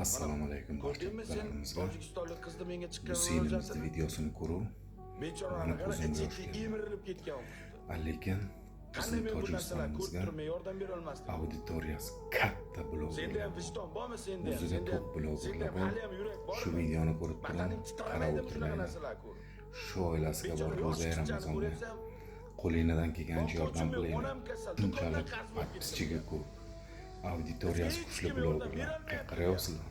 Assalomu alaykum barcha do'stlarimizga. Tojikistonlik qizni menga Bu chiqqan singlimizni videosini ko'ruv bechorani meni ko'zimga yosh keldi. emirilib ketgan. Lekin Qanday bizning men bu narsalar ko'rib Tojikistonimizga turmay yordam bera olmasdim. auditoriyasi katta Senda blogerlar ham vijdon bormi senda? o'zida top blogerlar bor. hali ham yurak bormi? Shu videoni ko'rib turib Badaning qarab titramaydi shunaqa o'tirmayman. narsalar ko'rib. Shu oilasiga Bechora bor ro'za yosh kichkani Ramazonda ko'ryapsam, qo'lingizdan kelgancha yordam onam qiling. kasal, Bunchalik do'kondan qarz bo'lib podpischisiga ko'p auditoriyasi kuchli blogerlar qayrayapsizlar.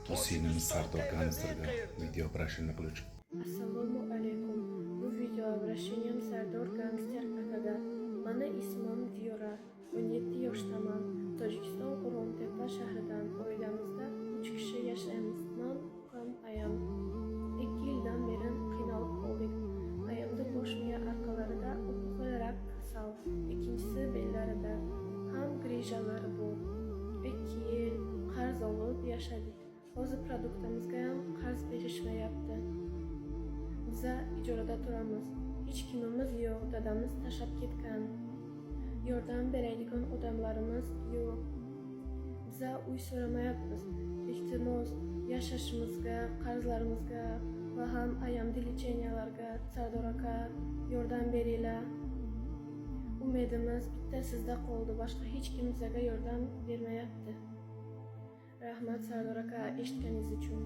Bu singlimiz Sardor Gamsterga video обращение qiluvchi. Assalomu alaykum. Bu video обращением Sardor Gangster akaga. Mani ismim Diyora. 17 yoshdaman. Tojikiston Qo'rg'ontepa shahridan. Oilamizda 3 kishi yashaymiz. Men ham ayam. 2 yildan beri qiynalib qoldik. Ayamda bosh miya orqalarida o'pqalar kasal. Ikkinchisi bellarida ham grijalari bor. 2 yil qarz olib yashadik. Hozir produktimizga ham qarz berishmayapti. Biz ijorada turamiz. Hech kimimiz yo'q, dadamiz tashlab ketgan. Yordam beradigan odamlarimiz yo'q. Biz uy so'ramayapmiz. Iltimos, yashashimizga, qarzlarimizga va ham ayamdi licheniyalarga Sardor aka yordam beringlar. Umidimiz bitta sizda qoldi. Boshqa hech kim bizga yordam bermayapti. Rahmat Sardor aka eshitganingiz uchun.